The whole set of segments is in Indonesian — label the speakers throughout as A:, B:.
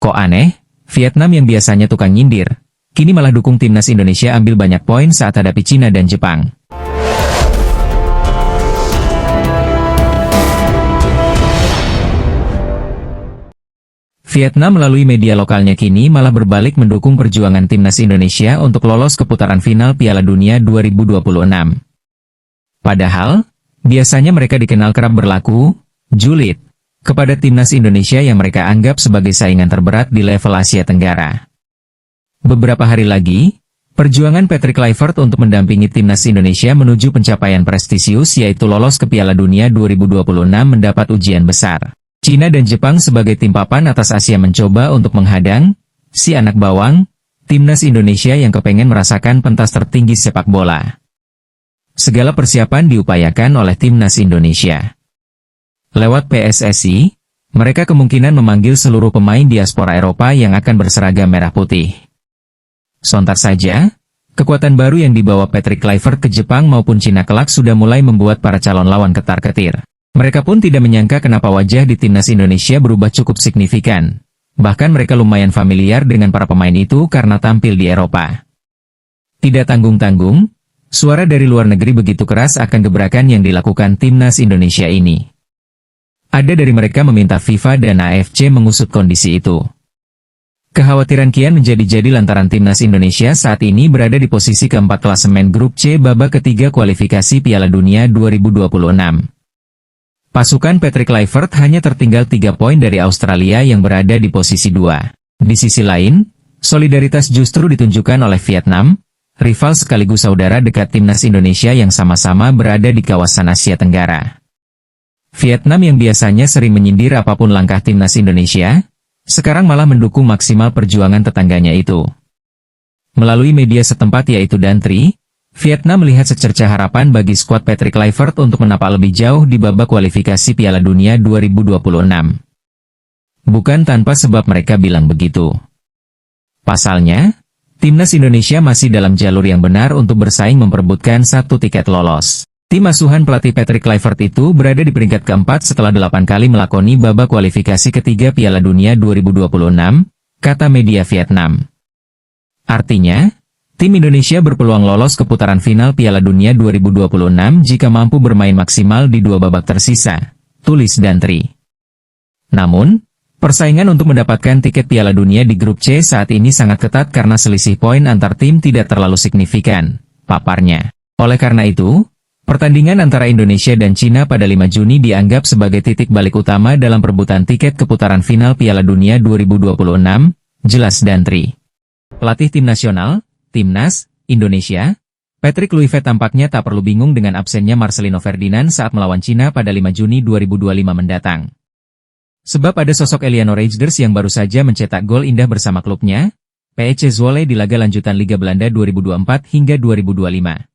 A: Kok aneh? Vietnam yang biasanya tukang nyindir, kini malah dukung timnas Indonesia ambil banyak poin saat hadapi Cina dan Jepang. Vietnam melalui media lokalnya kini malah berbalik mendukung perjuangan timnas Indonesia untuk lolos ke putaran final Piala Dunia 2026. Padahal, biasanya mereka dikenal kerap berlaku julid kepada timnas Indonesia yang mereka anggap sebagai saingan terberat di level Asia Tenggara. Beberapa hari lagi, perjuangan Patrick Kluivert untuk mendampingi timnas Indonesia menuju pencapaian prestisius yaitu lolos ke Piala Dunia 2026 mendapat ujian besar. Cina dan Jepang sebagai tim papan atas Asia mencoba untuk menghadang si anak bawang, timnas Indonesia yang kepengen merasakan pentas tertinggi sepak bola. Segala persiapan diupayakan oleh timnas Indonesia. Lewat PSSI, mereka kemungkinan memanggil seluruh pemain diaspora Eropa yang akan berseragam merah putih. Sontak saja, kekuatan baru yang dibawa Patrick Kluivert ke Jepang maupun Cina kelak sudah mulai membuat para calon lawan ketar-ketir. Mereka pun tidak menyangka kenapa wajah di timnas Indonesia berubah cukup signifikan. Bahkan mereka lumayan familiar dengan para pemain itu karena tampil di Eropa. Tidak tanggung-tanggung, suara dari luar negeri begitu keras akan gebrakan yang dilakukan timnas Indonesia ini. Ada dari mereka meminta FIFA dan AFC mengusut kondisi itu. Kekhawatiran kian menjadi-jadi lantaran timnas Indonesia saat ini berada di posisi keempat klasemen grup C babak ketiga kualifikasi Piala Dunia 2026. Pasukan Patrick Kluivert hanya tertinggal 3 poin dari Australia yang berada di posisi 2. Di sisi lain, solidaritas justru ditunjukkan oleh Vietnam, rival sekaligus saudara dekat timnas Indonesia yang sama-sama berada di kawasan Asia Tenggara. Vietnam yang biasanya sering menyindir apapun langkah timnas Indonesia, sekarang malah mendukung maksimal perjuangan tetangganya itu. Melalui media setempat yaitu Dantri, Vietnam melihat secerca harapan bagi skuad Patrick Kluivert untuk menapak lebih jauh di babak kualifikasi Piala Dunia 2026. Bukan tanpa sebab mereka bilang begitu. Pasalnya, timnas Indonesia masih dalam jalur yang benar untuk bersaing memperebutkan 1 tiket lolos. Tim asuhan pelatih Patrick Kluivert itu berada di peringkat keempat setelah 8 kali melakoni babak kualifikasi ketiga Piala Dunia 2026, kata media Vietnam. Artinya, tim Indonesia berpeluang lolos ke putaran final Piala Dunia 2026 jika mampu bermain maksimal di 2 babak tersisa, tulis Dantri. Namun, persaingan untuk mendapatkan tiket Piala Dunia di grup C saat ini sangat ketat karena selisih poin antar tim tidak terlalu signifikan, paparnya. Oleh karena itu, pertandingan antara Indonesia dan Cina pada 5 Juni dianggap sebagai titik balik utama dalam perebutan tiket ke putaran final Piala Dunia 2026, jelas Dantri. Pelatih tim nasional, Timnas Indonesia, Patrick Kluivert tampaknya tak perlu bingung dengan absennya Marcelino Ferdinand saat melawan Cina pada 5 Juni 2025 mendatang. Sebab ada sosok Eliano Reijnders yang baru saja mencetak gol indah bersama klubnya, PEC Zwolle di laga lanjutan Liga Belanda 2024 hingga 2025.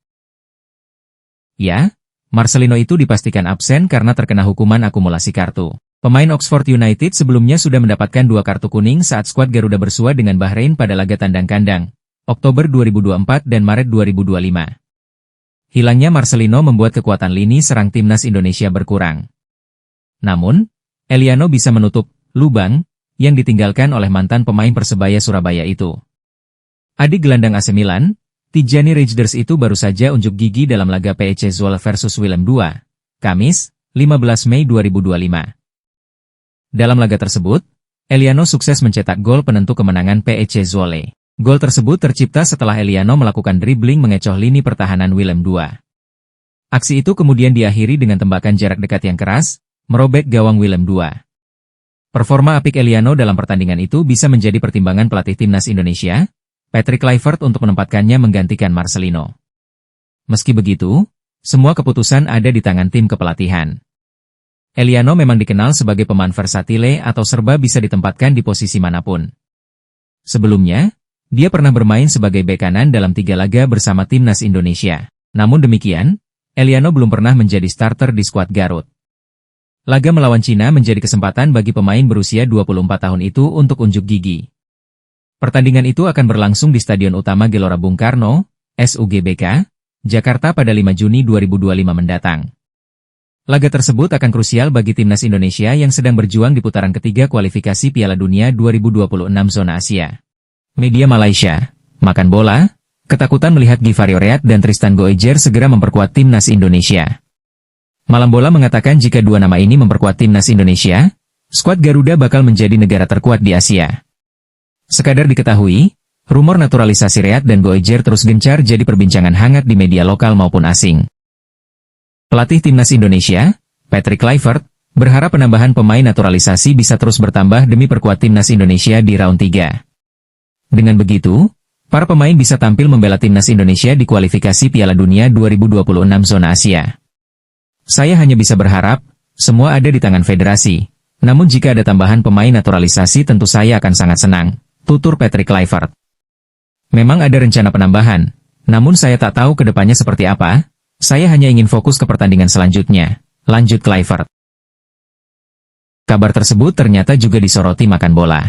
A: Ya, Marcelino itu dipastikan absen karena terkena hukuman akumulasi kartu. Pemain Oxford United sebelumnya sudah mendapatkan 2 kartu kuning saat skuad Garuda bersua dengan Bahrain pada laga tandang kandang, Oktober 2024 dan Maret 2025. Hilangnya Marcelino membuat kekuatan lini serang timnas Indonesia berkurang. Namun, Eliano bisa menutup lubang yang ditinggalkan oleh mantan pemain Persebaya Surabaya itu. Adik gelandang AC Milan, Tijani Reijnders itu baru saja unjuk gigi dalam laga PEC Zwolle versus Willem II, Kamis, 15 Mei 2025. Dalam laga tersebut, Eliano sukses mencetak gol penentu kemenangan PEC Zwolle. Gol tersebut tercipta setelah Eliano melakukan dribbling mengecoh lini pertahanan Willem II. Aksi itu kemudian diakhiri dengan tembakan jarak dekat yang keras, merobek gawang Willem II. Performa apik Eliano dalam pertandingan itu bisa menjadi pertimbangan pelatih timnas Indonesia, Patrick Kluivert untuk menempatkannya menggantikan Marcelino. Meski begitu, semua keputusan ada di tangan tim kepelatihan. Eliano memang dikenal sebagai pemain versatile atau serba bisa ditempatkan di posisi manapun. Sebelumnya, dia pernah bermain sebagai bek kanan dalam 3 laga bersama timnas Indonesia. Namun demikian, Eliano belum pernah menjadi starter di skuad Garut. Laga melawan Cina menjadi kesempatan bagi pemain berusia 24 tahun itu untuk unjuk gigi. Pertandingan itu akan berlangsung di Stadion Utama Gelora Bung Karno, SUGBK, Jakarta pada 5 Juni 2025 mendatang. Laga tersebut akan krusial bagi timnas Indonesia yang sedang berjuang di putaran ketiga kualifikasi Piala Dunia 2026 zona Asia. Media Malaysia, Makan Bola, ketakutan melihat Givario Reat dan Tristan Goejer segera memperkuat timnas Indonesia. Malam Bola mengatakan jika dua nama ini memperkuat timnas Indonesia, skuad Garuda bakal menjadi negara terkuat di Asia. Sekadar diketahui, rumor naturalisasi Reat dan Goejer terus gencar jadi perbincangan hangat di media lokal maupun asing. Pelatih timnas Indonesia, Patrick Kluivert, berharap penambahan pemain naturalisasi bisa terus bertambah demi perkuat timnas Indonesia di round 3. Dengan begitu, para pemain bisa tampil membela timnas Indonesia di kualifikasi Piala Dunia 2026 zona Asia. Saya hanya bisa berharap, semua ada di tangan federasi. Namun jika ada tambahan pemain naturalisasi tentu saya akan sangat senang, tutur Patrick Kluivert. Memang ada rencana penambahan, namun saya tak tahu ke depannya seperti apa. Saya hanya ingin fokus ke pertandingan selanjutnya, lanjut Kluivert. Kabar tersebut ternyata juga disoroti Makan Bola.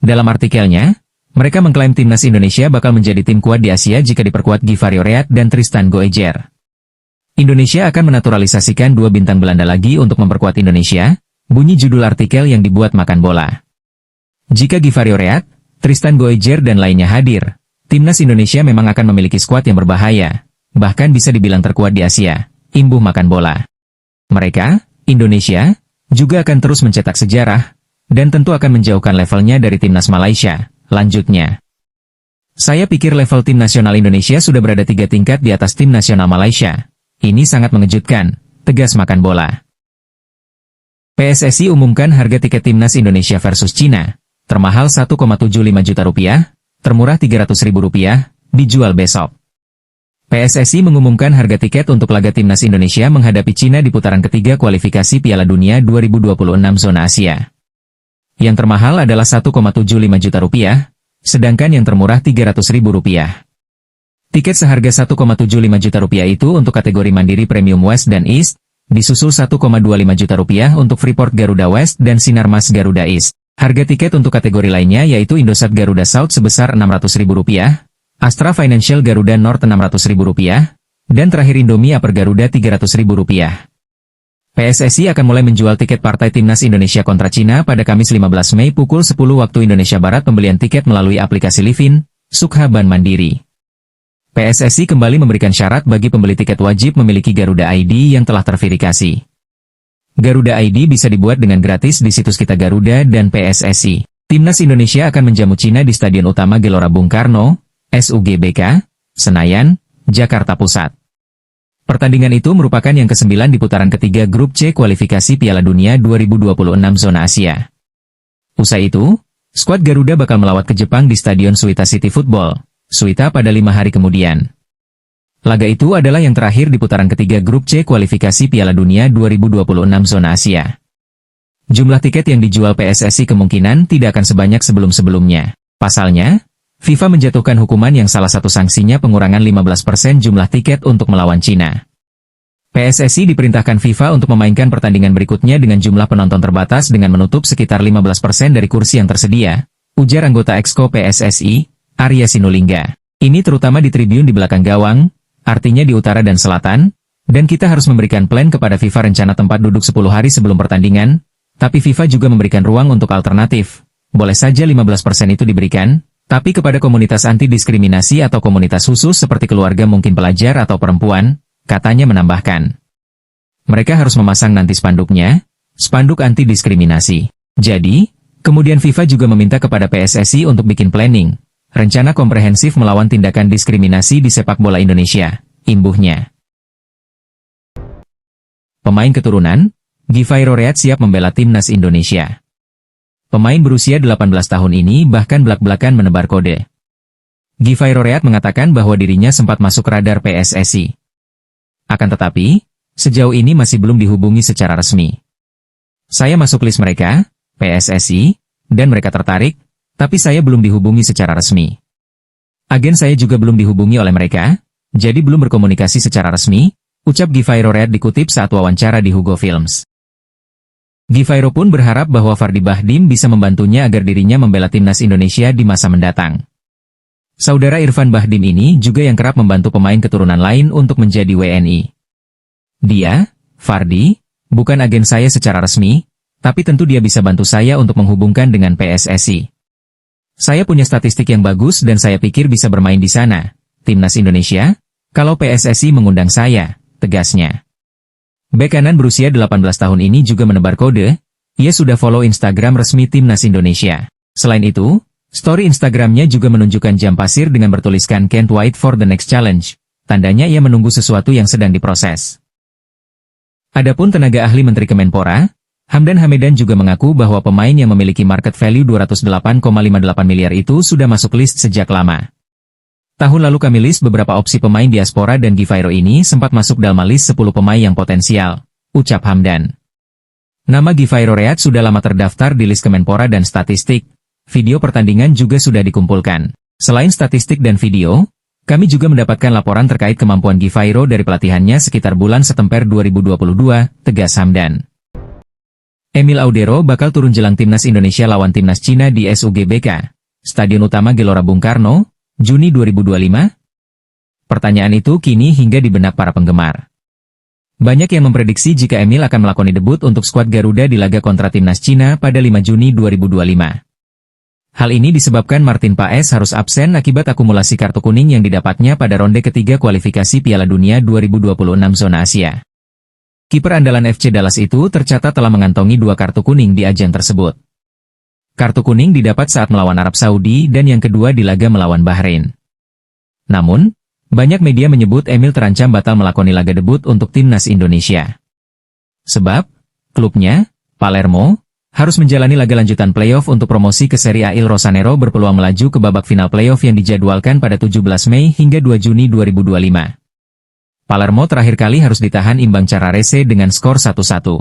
A: Dalam artikelnya, mereka mengklaim timnas Indonesia bakal menjadi tim kuat di Asia jika diperkuat Givario Reat dan Tristan Goejer. Indonesia akan menaturalisasikan 2 bintang Belanda lagi untuk memperkuat Indonesia, bunyi judul artikel yang dibuat Makan Bola. Jika Givario Reat, Tristan Goejer dan lainnya hadir, timnas Indonesia memang akan memiliki skuad yang berbahaya. Bahkan bisa dibilang terkuat di Asia, imbuh Makan Bola. Mereka, Indonesia, juga akan terus mencetak sejarah, dan tentu akan menjauhkan levelnya dari timnas Malaysia, lanjutnya. Saya pikir level tim nasional Indonesia sudah berada 3 tingkat di atas tim nasional Malaysia. Ini sangat mengejutkan, tegas Makan Bola. PSSI umumkan harga tiket timnas Indonesia versus Cina, termahal Rp1,75 juta, termurah Rp300.000, dijual besok. PSSI mengumumkan harga tiket untuk laga timnas Indonesia menghadapi Cina di putaran ketiga kualifikasi Piala Dunia 2026 zona Asia. Yang termahal adalah Rp1,75 juta, sedangkan yang termurah Rp300.000. Tiket seharga Rp1,75 juta itu untuk kategori Mandiri Premium West dan East, disusul Rp1,25 juta untuk Freeport Garuda West dan Sinarmas Garuda East. Harga tiket untuk kategori lainnya yaitu Indosat Garuda South sebesar Rp600.000, Astra Financial Garuda North Rp600.000, dan terakhir Indomie Upper Garuda Rp300.000. PSSI akan mulai menjual tiket partai Timnas Indonesia kontra Cina pada Kamis 15 Mei pukul 10 waktu Indonesia Barat. Pembelian tiket melalui aplikasi Livin, Sukha Ban Mandiri. PSSI kembali memberikan syarat bagi pembeli tiket wajib memiliki Garuda ID yang telah terverifikasi. Garuda ID bisa dibuat dengan gratis di situs Kita Garuda dan PSSI. Timnas Indonesia akan menjamu Cina di Stadion Utama Gelora Bung Karno, SUGBK, Senayan, Jakarta Pusat. Pertandingan itu merupakan yang ke-9 di putaran ketiga Grup C kualifikasi Piala Dunia 2026 zona Asia. Usai itu, skuad Garuda bakal melawat ke Jepang di Stadion Suita City Football, Suita pada 5 hari kemudian. Laga itu adalah yang terakhir di putaran ketiga Grup C kualifikasi Piala Dunia 2026 zona Asia. Jumlah tiket yang dijual PSSI kemungkinan tidak akan sebanyak sebelum-sebelumnya. Pasalnya, FIFA menjatuhkan hukuman yang salah satu sanksinya pengurangan 15% jumlah tiket untuk melawan Cina. PSSI diperintahkan FIFA untuk memainkan pertandingan berikutnya dengan jumlah penonton terbatas dengan menutup sekitar 15% dari kursi yang tersedia, ujar anggota Exco PSSI, Arya Sinulinga. Ini terutama di tribun di belakang gawang, artinya di utara dan selatan, dan kita harus memberikan plan kepada FIFA rencana tempat duduk 10 hari sebelum pertandingan, tapi FIFA juga memberikan ruang untuk alternatif. Boleh saja 15% itu diberikan, tapi kepada komunitas anti-diskriminasi atau komunitas khusus seperti keluarga mungkin pelajar atau perempuan, katanya menambahkan. Mereka harus memasang nanti spanduknya, spanduk anti-diskriminasi. Jadi, kemudian FIFA juga meminta kepada PSSI untuk bikin planning, rencana komprehensif melawan tindakan diskriminasi di sepak bola Indonesia, imbuhnya. Pemain keturunan, Givario Reat siap membela timnas Indonesia. Pemain berusia 18 tahun ini bahkan belak-belakan menebar kode. Givario Reat mengatakan bahwa dirinya sempat masuk radar PSSI. Akan tetapi, sejauh ini masih belum dihubungi secara resmi. Saya masuk list mereka, PSSI, dan mereka tertarik, tapi saya belum dihubungi secara resmi. Agen saya juga belum dihubungi oleh mereka, jadi belum berkomunikasi secara resmi, ucap Givario Reat dikutip saat wawancara di Hugo Films. Givairo pun berharap bahwa Fardi Bahdim bisa membantunya agar dirinya membela timnas Indonesia di masa mendatang. Saudara Irfan Bahdim ini juga yang kerap membantu pemain keturunan lain untuk menjadi WNI. Dia, Fardi, bukan agen saya secara resmi, tapi tentu dia bisa bantu saya untuk menghubungkan dengan PSSI. Saya punya statistik yang bagus dan saya pikir bisa bermain di sana, Timnas Indonesia, kalau PSSI mengundang saya, tegasnya. Bek kanan berusia 18 tahun ini juga menebar kode, ia sudah follow Instagram resmi Timnas Indonesia. Selain itu, story Instagramnya juga menunjukkan jam pasir dengan bertuliskan "Can't wait for the next challenge", tandanya ia menunggu sesuatu yang sedang diproses. Adapun tenaga ahli Menteri Kemenpora, Hamdan Hamedan juga mengaku bahwa pemain yang memiliki market value 208,58 miliar itu sudah masuk list sejak lama. Tahun lalu kami list beberapa opsi pemain diaspora dan Givairo ini sempat masuk dalam list 10 pemain yang potensial, ucap Hamdan. Nama Givairo Read sudah lama terdaftar di list Kemenpora dan statistik, video pertandingan juga sudah dikumpulkan. Selain statistik dan video, kami juga mendapatkan laporan terkait kemampuan Givairo dari pelatihannya sekitar bulan September 2022, tegas Hamdan. Emil Audero bakal turun jelang Timnas Indonesia lawan Timnas Cina di SUGBK, Stadion Utama Gelora Bung Karno, Juni 2025? Pertanyaan itu kini hingga di benak para penggemar. Banyak yang memprediksi jika Emil akan melakoni debut untuk skuad Garuda di laga kontra Timnas Cina pada 5 Juni 2025. Hal ini disebabkan Martin Paes harus absen akibat akumulasi kartu kuning yang didapatnya pada ronde ketiga kualifikasi Piala Dunia 2026 zona Asia. Kiper andalan FC Dallas itu tercatat telah mengantongi 2 kartu kuning di ajang tersebut. Kartu kuning didapat saat melawan Arab Saudi dan yang kedua di laga melawan Bahrain. Namun, banyak media menyebut Emil terancam batal melakoni laga debut untuk Timnas Indonesia. Sebab, klubnya, Palermo, harus menjalani laga lanjutan playoff untuk promosi ke Serie A. Il Rosanero berpeluang melaju ke babak final playoff yang dijadwalkan pada 17 Mei hingga 2 Juni 2025. Palermo terakhir kali harus ditahan imbang Carrarese dengan skor 1-1.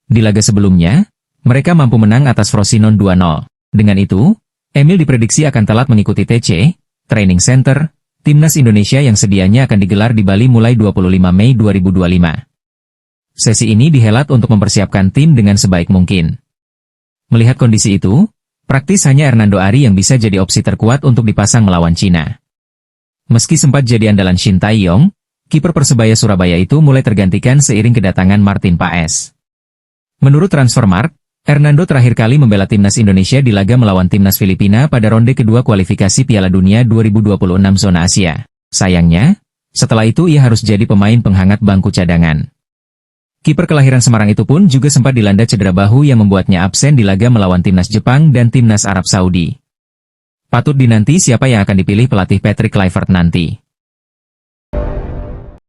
A: Di laga sebelumnya, mereka mampu menang atas Frosinone 2-0. Dengan itu, Emil diprediksi akan telat mengikuti TC, Training Center, Timnas Indonesia yang sedianya akan digelar di Bali mulai 25 Mei 2025. Sesi ini dihelat untuk mempersiapkan tim dengan sebaik mungkin. Melihat kondisi itu, praktis hanya Hernando Ari yang bisa jadi opsi terkuat untuk dipasang melawan Cina. Meski sempat jadi andalan Shin Tae-yong, kiper Persebaya Surabaya itu mulai tergantikan seiring kedatangan Martin Paes. Menurut Transfermarkt, Hernando terakhir kali membela Timnas Indonesia di laga melawan Timnas Filipina pada ronde kedua kualifikasi Piala Dunia 2026 zona Asia. Sayangnya, setelah itu ia harus jadi pemain penghangat bangku cadangan. Kiper kelahiran Semarang itu pun juga sempat dilanda cedera bahu yang membuatnya absen di laga melawan Timnas Jepang dan Timnas Arab Saudi. Patut dinanti siapa yang akan dipilih pelatih Patrick Kluivert nanti.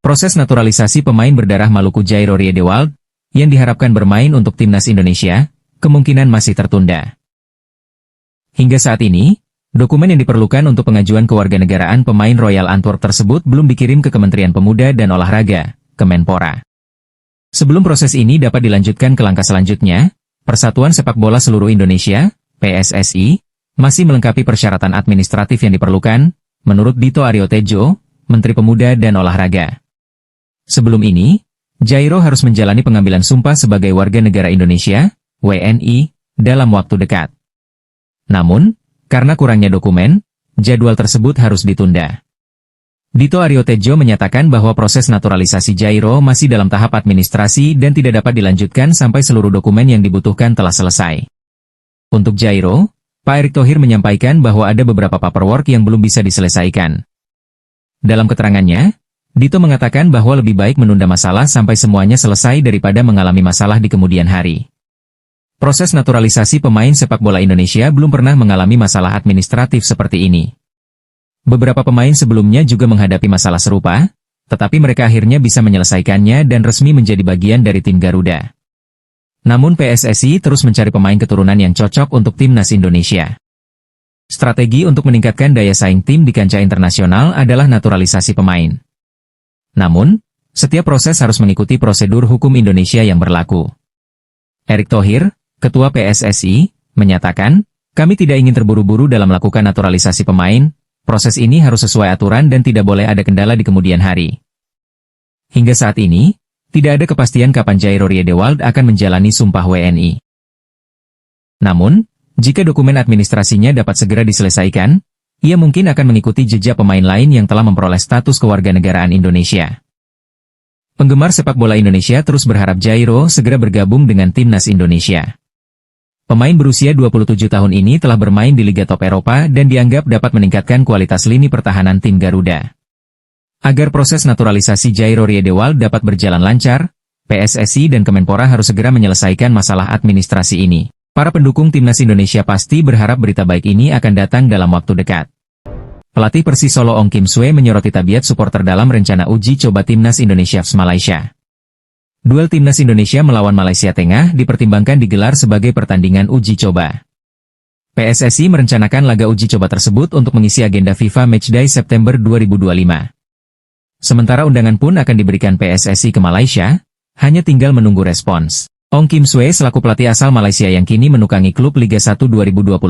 A: Proses naturalisasi pemain berdarah Maluku Jairo Riedewald, yang diharapkan bermain untuk Timnas Indonesia, kemungkinan masih tertunda. Hingga saat ini, dokumen yang diperlukan untuk pengajuan kewarganegaraan pemain Royal Antwerp tersebut belum dikirim ke Kementerian Pemuda dan Olahraga, Kemenpora. Sebelum proses ini dapat dilanjutkan ke langkah selanjutnya, Persatuan Sepak Bola Seluruh Indonesia, PSSI, masih melengkapi persyaratan administratif yang diperlukan, menurut Dito Aryo Tejo, Menteri Pemuda dan Olahraga. Sebelum ini, Jairo harus menjalani pengambilan sumpah sebagai warga negara Indonesia, WNI, dalam waktu dekat. Namun, karena kurangnya dokumen, jadwal tersebut harus ditunda. Dito Aryo Tejo menyatakan bahwa proses naturalisasi Jairo masih dalam tahap administrasi dan tidak dapat dilanjutkan sampai seluruh dokumen yang dibutuhkan telah selesai. Untuk Jairo, Pak Erick Thohir menyampaikan bahwa ada beberapa paperwork yang belum bisa diselesaikan. Dalam keterangannya, Dito mengatakan bahwa lebih baik menunda masalah sampai semuanya selesai daripada mengalami masalah di kemudian hari. Proses naturalisasi pemain sepak bola Indonesia belum pernah mengalami masalah administratif seperti ini. Beberapa pemain sebelumnya juga menghadapi masalah serupa, tetapi mereka akhirnya bisa menyelesaikannya dan resmi menjadi bagian dari tim Garuda. Namun PSSI terus mencari pemain keturunan yang cocok untuk Timnas Indonesia. Strategi untuk meningkatkan daya saing tim di kancah internasional adalah naturalisasi pemain. Namun, setiap proses harus mengikuti prosedur hukum Indonesia yang berlaku. Erick Thohir, Ketua PSSI, menyatakan, "Kami tidak ingin terburu-buru dalam melakukan naturalisasi pemain. Proses ini harus sesuai aturan dan tidak boleh ada kendala di kemudian hari." Hingga saat ini, tidak ada kepastian kapan Jairo Riedewald akan menjalani sumpah WNI. Namun, jika dokumen administrasinya dapat segera diselesaikan, ia mungkin akan mengikuti jejak pemain lain yang telah memperoleh status kewarganegaraan Indonesia. Penggemar sepak bola Indonesia terus berharap Jairo segera bergabung dengan timnas Indonesia. Pemain berusia 27 tahun ini telah bermain di Liga Top Eropa dan dianggap dapat meningkatkan kualitas lini pertahanan tim Garuda. Agar proses naturalisasi Jairo Riedewald dapat berjalan lancar, PSSI dan Kemenpora harus segera menyelesaikan masalah administrasi ini. Para pendukung timnas Indonesia pasti berharap berita baik ini akan datang dalam waktu dekat. Pelatih Persis Solo Ong Kim Sue menyoroti tabiat supporter dalam rencana uji coba timnas Indonesia vs Malaysia. Duel timnas Indonesia melawan Malaysia Tengah dipertimbangkan digelar sebagai pertandingan uji coba. PSSI merencanakan laga uji coba tersebut untuk mengisi agenda FIFA Matchday September 2025. Sementara undangan pun akan diberikan PSSI ke Malaysia, hanya tinggal menunggu respons. Ong Kim Sue selaku pelatih asal Malaysia yang kini menukangi klub Liga 1 2024,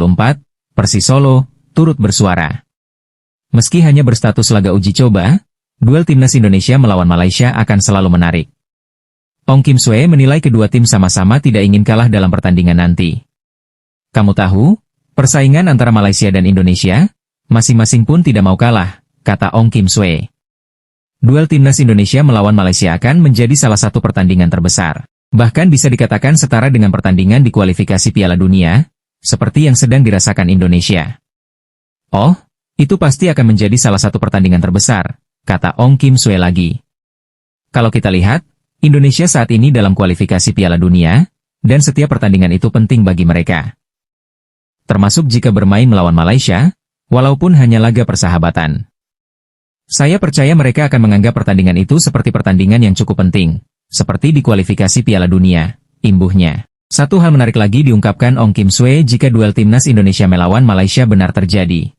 A: Persis Solo, turut bersuara. Meski hanya berstatus laga uji coba, duel timnas Indonesia melawan Malaysia akan selalu menarik. Ong Kim Sue menilai kedua tim sama-sama tidak ingin kalah dalam pertandingan nanti. Kamu tahu, persaingan antara Malaysia dan Indonesia, masing-masing pun tidak mau kalah, kata Ong Kim Sue. Duel timnas Indonesia melawan Malaysia akan menjadi salah satu pertandingan terbesar. Bahkan bisa dikatakan setara dengan pertandingan di kualifikasi Piala Dunia, seperti yang sedang dirasakan Indonesia. Oh, itu pasti akan menjadi salah satu pertandingan terbesar, kata Ong Kim Sue lagi. Kalau kita lihat, Indonesia saat ini dalam kualifikasi Piala Dunia, dan setiap pertandingan itu penting bagi mereka. Termasuk jika bermain melawan Malaysia, walaupun hanya laga persahabatan. Saya percaya mereka akan menganggap pertandingan itu seperti pertandingan yang cukup penting, seperti di kualifikasi Piala Dunia, imbuhnya. Satu hal menarik lagi diungkapkan Ong Kim Sue jika duel timnas Indonesia melawan Malaysia benar terjadi.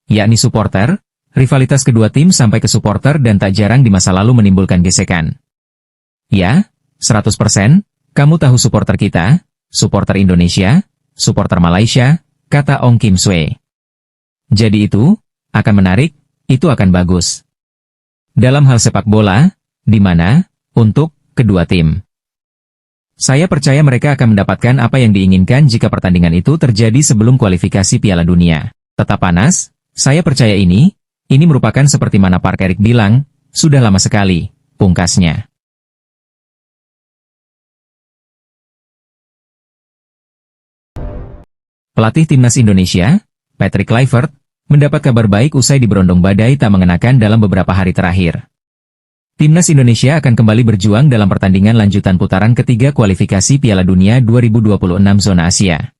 A: Yakni supporter, rivalitas kedua tim sampai ke supporter dan tak jarang di masa lalu menimbulkan gesekan. Ya, 100%, kamu tahu supporter kita, supporter Indonesia, supporter Malaysia, kata Ong Kim Sue. Jadi itu, akan menarik, itu akan bagus. Dalam hal sepak bola, di mana, untuk, kedua tim. Saya percaya mereka akan mendapatkan apa yang diinginkan jika pertandingan itu terjadi sebelum kualifikasi Piala Dunia. Tetap panas, saya percaya ini merupakan seperti mana Park Eric bilang, sudah lama sekali, pungkasnya. Pelatih timnas Indonesia, Patrick Kluivert, mendapat kabar baik usai diberondong badai tak mengenakan dalam beberapa hari terakhir. Timnas Indonesia akan kembali berjuang dalam pertandingan lanjutan putaran ketiga kualifikasi Piala Dunia 2026 zona Asia.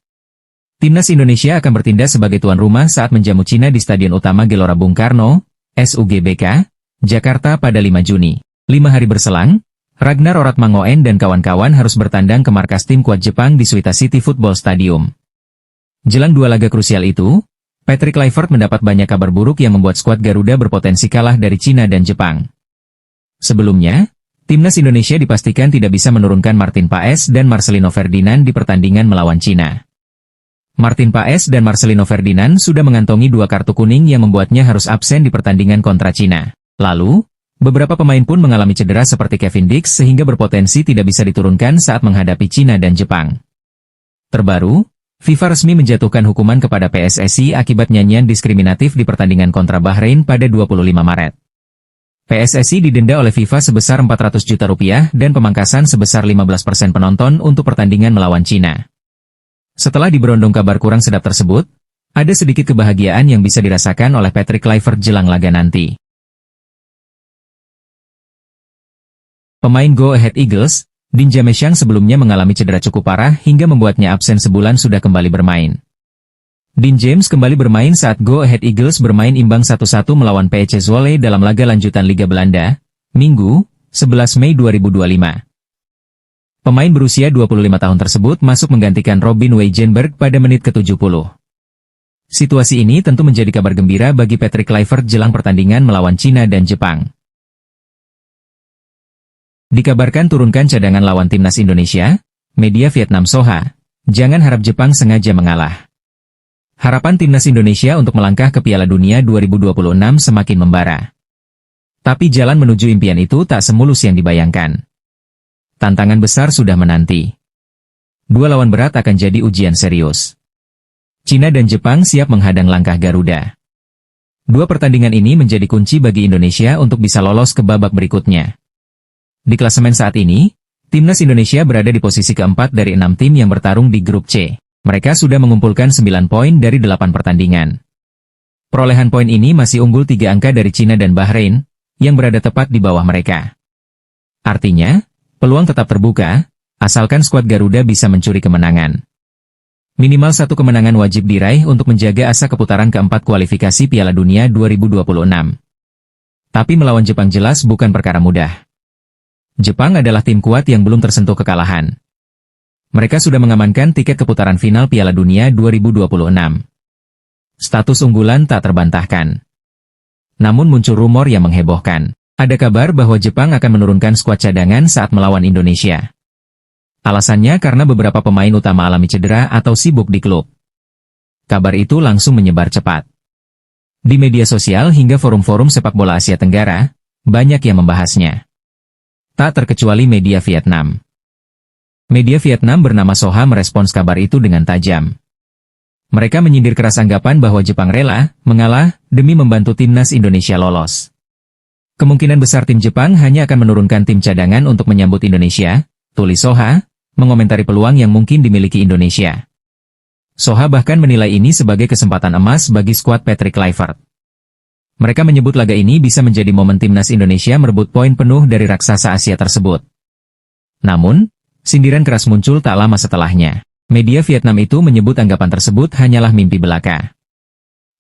A: Timnas Indonesia akan bertindak sebagai tuan rumah saat menjamu Cina di Stadion Utama Gelora Bung Karno, SUGBK, Jakarta pada 5 Juni. 5 hari berselang, Ragnar Oratmangoen dan kawan-kawan harus bertandang ke markas tim kuat Jepang di Suita City Football Stadium. Jelang dua laga krusial itu, Patrick Kluivert mendapat banyak kabar buruk yang membuat skuad Garuda berpotensi kalah dari Cina dan Jepang. Sebelumnya, timnas Indonesia dipastikan tidak bisa menurunkan Martin Paes dan Marcelino Ferdinand di pertandingan melawan Cina. Martin Paes dan Marcelino Ferdinand sudah mengantongi 2 kartu kuning yang membuatnya harus absen di pertandingan kontra Cina. Lalu, beberapa pemain pun mengalami cedera seperti Kevin Dix sehingga berpotensi tidak bisa diturunkan saat menghadapi Cina dan Jepang. Terbaru, FIFA resmi menjatuhkan hukuman kepada PSSI akibat nyanyian diskriminatif di pertandingan kontra Bahrain pada 25 Maret. PSSI didenda oleh FIFA sebesar 400 juta rupiah dan pemangkasan sebesar 15% penonton untuk pertandingan melawan Cina. Setelah diberondong kabar kurang sedap tersebut, ada sedikit kebahagiaan yang bisa dirasakan oleh Patrick Kluivert jelang laga nanti. Pemain Go Ahead Eagles, Dean Jameson sebelumnya mengalami cedera cukup parah hingga membuatnya absen sebulan sudah kembali bermain. Dean James kembali bermain saat Go Ahead Eagles bermain imbang 1-1 melawan PEC Zwolle dalam laga lanjutan Liga Belanda, Minggu, 11 Mei 2025. Pemain berusia 25 tahun tersebut masuk menggantikan Robin Weijenberg pada menit ke-70. Situasi ini tentu menjadi kabar gembira bagi Patrick Kluivert jelang pertandingan melawan Cina dan Jepang. Dikabarkan turunkan cadangan lawan timnas Indonesia, media Vietnam Soha, jangan harap Jepang sengaja mengalah. Harapan timnas Indonesia untuk melangkah ke Piala Dunia 2026 semakin membara. Tapi jalan menuju impian itu tak semulus yang dibayangkan. Tantangan besar sudah menanti. Dua lawan berat akan jadi ujian serius. Cina dan Jepang siap menghadang langkah Garuda. Dua pertandingan ini menjadi kunci bagi Indonesia untuk bisa lolos ke babak berikutnya. Di klasemen saat ini, Timnas Indonesia berada di posisi keempat dari 6 tim yang bertarung di grup C. Mereka sudah mengumpulkan 9 poin dari 8 pertandingan. Perolehan poin ini masih unggul 3 angka dari Cina dan Bahrain, yang berada tepat di bawah mereka. Artinya, peluang tetap terbuka, asalkan skuad Garuda bisa mencuri kemenangan. Minimal 1 kemenangan wajib diraih untuk menjaga asa keputaran keempat kualifikasi Piala Dunia 2026. Tapi melawan Jepang jelas bukan perkara mudah. Jepang adalah tim kuat yang belum tersentuh kekalahan. Mereka sudah mengamankan tiket keputaran final Piala Dunia 2026. Status unggulan tak terbantahkan. Namun muncul rumor yang menghebohkan. Ada kabar bahwa Jepang akan menurunkan skuad cadangan saat melawan Indonesia. Alasannya karena beberapa pemain utama alami cedera atau sibuk di klub. Kabar itu langsung menyebar cepat. Di media sosial hingga forum-forum sepak bola Asia Tenggara, banyak yang membahasnya. Tak terkecuali media Vietnam. Media Vietnam bernama Soha merespons kabar itu dengan tajam. Mereka menyindir keras anggapan bahwa Jepang rela mengalah demi membantu timnas Indonesia lolos. Kemungkinan besar tim Jepang hanya akan menurunkan tim cadangan untuk menyambut Indonesia, tulis Soha, mengomentari peluang yang mungkin dimiliki Indonesia. Soha bahkan menilai ini sebagai kesempatan emas bagi skuad Patrick Kluivert. Mereka menyebut laga ini bisa menjadi momen timnas Indonesia merebut poin penuh dari raksasa Asia tersebut. Namun, sindiran keras muncul tak lama setelahnya. Media Vietnam itu menyebut anggapan tersebut hanyalah mimpi belaka.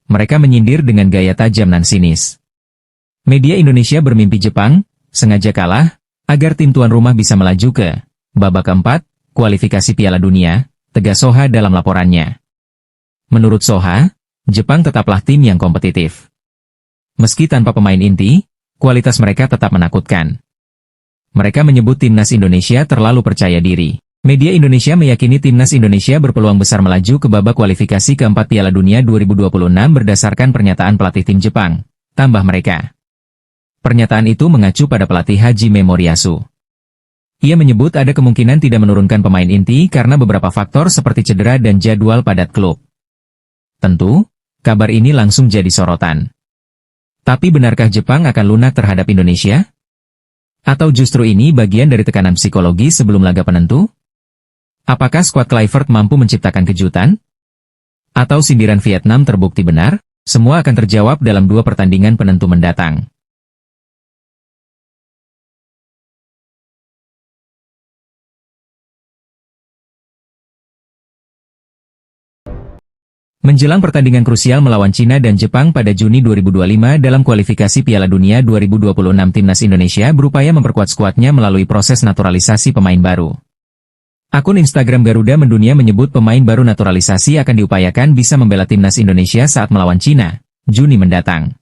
A: Mereka menyindir dengan gaya tajam dan sinis. Media Indonesia bermimpi Jepang sengaja kalah agar tim tuan rumah bisa melaju ke babak keempat kualifikasi Piala Dunia, tegas Soha dalam laporannya. Menurut Soha, Jepang tetaplah tim yang kompetitif. Meski tanpa pemain inti, kualitas mereka tetap menakutkan. Mereka menyebut timnas Indonesia terlalu percaya diri. Media Indonesia meyakini timnas Indonesia berpeluang besar melaju ke babak kualifikasi keempat Piala Dunia 2026 berdasarkan pernyataan pelatih tim Jepang, tambah mereka. Pernyataan itu mengacu pada pelatih Hajime Moriyasu. Ia menyebut ada kemungkinan tidak menurunkan pemain inti karena beberapa faktor seperti cedera dan jadwal padat klub. Tentu, kabar ini langsung jadi sorotan. Tapi benarkah Jepang akan lunak terhadap Indonesia? Atau justru ini bagian dari tekanan psikologi sebelum laga penentu? Apakah skuad Kluivert mampu menciptakan kejutan? Atau sindiran Vietnam terbukti benar? Semua akan terjawab dalam 2 pertandingan penentu mendatang. Menjelang pertandingan krusial melawan Cina dan Jepang pada Juni 2025 dalam kualifikasi Piala Dunia 2026, timnas Indonesia berupaya memperkuat skuadnya melalui proses naturalisasi pemain baru. Akun Instagram Garuda Mendunia menyebut pemain baru naturalisasi akan diupayakan bisa membela timnas Indonesia saat melawan Cina, Juni mendatang.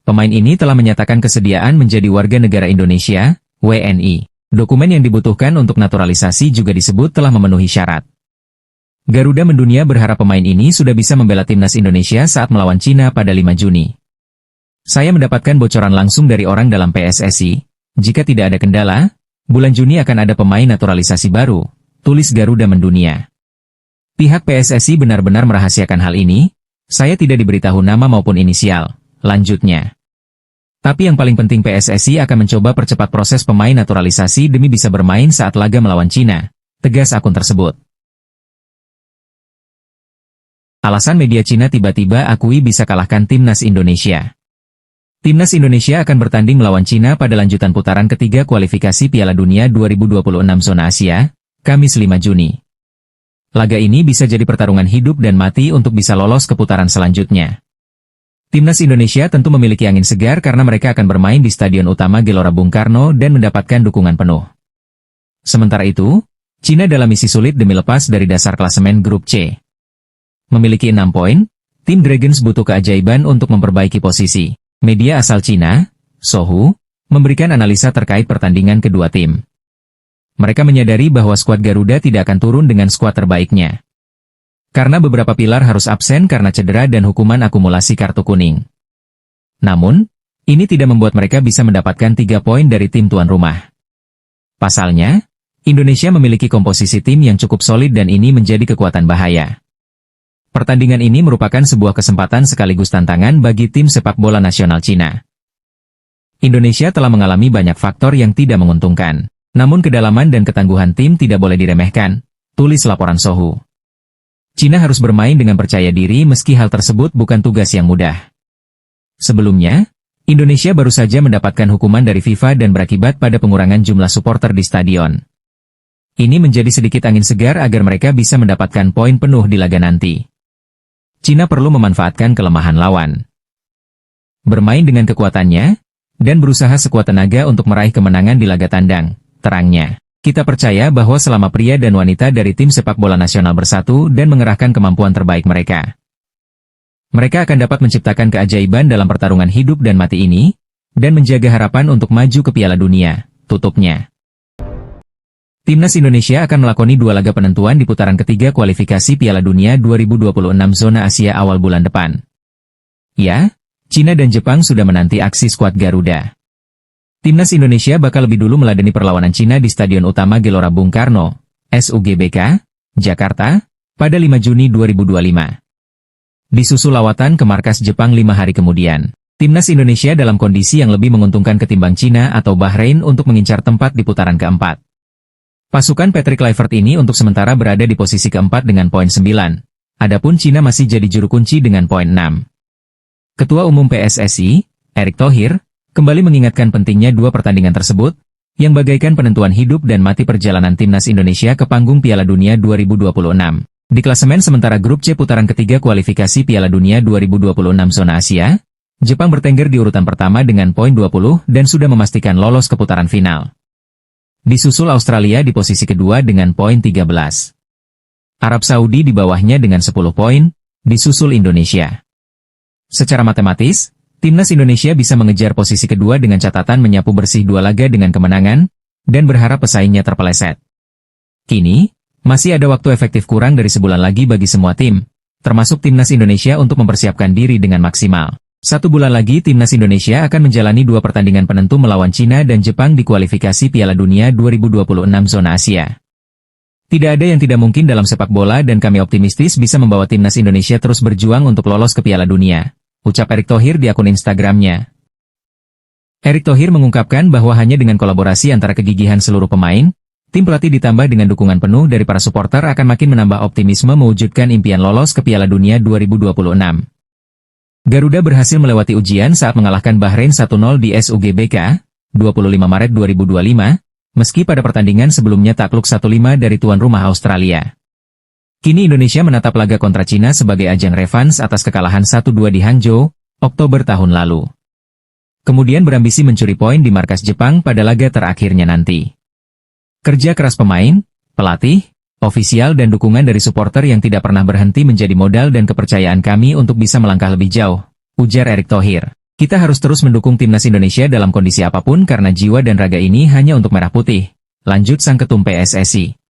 A: Pemain ini telah menyatakan kesediaan menjadi warga negara Indonesia, WNI. Dokumen yang dibutuhkan untuk naturalisasi juga disebut telah memenuhi syarat. Garuda Mendunia berharap pemain ini sudah bisa membela timnas Indonesia saat melawan Cina pada 5 Juni. Saya mendapatkan bocoran langsung dari orang dalam PSSI, jika tidak ada kendala, bulan Juni akan ada pemain naturalisasi baru, tulis Garuda Mendunia. Pihak PSSI benar-benar merahasiakan hal ini, saya tidak diberitahu nama maupun inisial, lanjutnya. Tapi yang paling penting PSSI akan mencoba percepat proses pemain naturalisasi demi bisa bermain saat laga melawan Cina, tegas akun tersebut. Alasan media Cina tiba-tiba akui bisa kalahkan timnas Indonesia. Timnas Indonesia akan bertanding melawan Cina pada lanjutan putaran ketiga kualifikasi Piala Dunia 2026 zona Asia, Kamis 5 Juni. Laga ini bisa jadi pertarungan hidup dan mati untuk bisa lolos ke putaran selanjutnya. Timnas Indonesia tentu memiliki angin segar karena mereka akan bermain di Stadion Utama Gelora Bung Karno dan mendapatkan dukungan penuh. Sementara itu, Cina dalam misi sulit demi lepas dari dasar klasemen grup C. Memiliki 6 poin, tim Dragons butuh keajaiban untuk memperbaiki posisi. Media asal Cina, Sohu, memberikan analisa terkait pertandingan kedua tim. Mereka menyadari bahwa skuad Garuda tidak akan turun dengan skuad terbaiknya. Karena beberapa pilar harus absen karena cedera dan hukuman akumulasi kartu kuning. Namun, ini tidak membuat mereka bisa mendapatkan 3 poin dari tim tuan rumah. Pasalnya, Indonesia memiliki komposisi tim yang cukup solid dan ini menjadi kekuatan bahaya. Pertandingan ini merupakan sebuah kesempatan sekaligus tantangan bagi tim sepak bola nasional Cina. Indonesia telah mengalami banyak faktor yang tidak menguntungkan. Namun kedalaman dan ketangguhan tim tidak boleh diremehkan, tulis laporan Sohu. Cina harus bermain dengan percaya diri meski hal tersebut bukan tugas yang mudah. Sebelumnya, Indonesia baru saja mendapatkan hukuman dari FIFA dan berakibat pada pengurangan jumlah supporter di stadion. Ini menjadi sedikit angin segar agar mereka bisa mendapatkan poin penuh di laga nanti. Cina perlu memanfaatkan kelemahan lawan, bermain dengan kekuatannya, dan berusaha sekuat tenaga untuk meraih kemenangan di laga tandang, terangnya. Kita percaya bahwa selama pria dan wanita dari tim sepak bola nasional bersatu dan mengerahkan kemampuan terbaik mereka, mereka akan dapat menciptakan keajaiban dalam pertarungan hidup dan mati ini, dan menjaga harapan untuk maju ke Piala Dunia, tutupnya. Timnas Indonesia akan melakoni 2 laga penentuan di putaran ketiga kualifikasi Piala Dunia 2026 zona Asia awal bulan depan. Ya, Cina dan Jepang sudah menanti aksi skuad Garuda. Timnas Indonesia bakal lebih dulu meladeni perlawanan Cina di Stadion Utama Gelora Bung Karno, SUGBK, Jakarta, pada 5 Juni 2025. Disusul lawatan ke markas Jepang 5 hari kemudian. Timnas Indonesia dalam kondisi yang lebih menguntungkan ketimbang Cina atau Bahrain untuk mengincar tempat di putaran keempat. Pasukan Patrick Kluivert ini untuk sementara berada di posisi keempat dengan poin 9. Adapun Cina masih jadi juru kunci dengan poin 6. Ketua Umum PSSI, Erick Thohir, kembali mengingatkan pentingnya 2 pertandingan tersebut, yang bagaikan penentuan hidup dan mati perjalanan Timnas Indonesia ke panggung Piala Dunia 2026. Di klasemen sementara grup C putaran ketiga kualifikasi Piala Dunia 2026 zona Asia, Jepang bertengger di urutan pertama dengan poin 20 dan sudah memastikan lolos ke putaran final. Disusul Australia di posisi kedua dengan poin 13. Arab Saudi di bawahnya dengan 10 poin, disusul Indonesia. Secara matematis, Timnas Indonesia bisa mengejar posisi kedua dengan catatan menyapu bersih 2 laga dengan kemenangan, dan berharap pesaingnya terpeleset. Kini, masih ada waktu efektif kurang dari sebulan lagi bagi semua tim, termasuk Timnas Indonesia untuk mempersiapkan diri dengan maksimal. 1 bulan lagi Timnas Indonesia akan menjalani 2 pertandingan penentu melawan Cina dan Jepang di kualifikasi Piala Dunia 2026 zona Asia. Tidak ada yang tidak mungkin dalam sepak bola dan kami optimistis bisa membawa Timnas Indonesia terus berjuang untuk lolos ke Piala Dunia, ucap Erick Thohir di akun Instagramnya. Erick Thohir mengungkapkan bahwa hanya dengan kolaborasi antara kegigihan seluruh pemain, tim pelatih ditambah dengan dukungan penuh dari para supporter akan makin menambah optimisme mewujudkan impian lolos ke Piala Dunia 2026. Garuda berhasil melewati ujian saat mengalahkan Bahrain 1-0 di SUGBK, 25 Maret 2025, meski pada pertandingan sebelumnya takluk 1-5 dari tuan rumah Australia. Kini Indonesia menatap laga kontra Cina sebagai ajang revans atas kekalahan 1-2 di Hangzhou, Oktober tahun lalu. Kemudian berambisi mencuri poin di markas Jepang pada laga terakhirnya nanti. Kerja keras pemain, pelatih, ofisial dan dukungan dari supporter yang tidak pernah berhenti menjadi modal dan kepercayaan kami untuk bisa melangkah lebih jauh, ujar Erick Thohir. Kita harus terus mendukung Timnas Indonesia dalam kondisi apapun karena jiwa dan raga ini hanya untuk merah putih, lanjut sang ketum PSSI.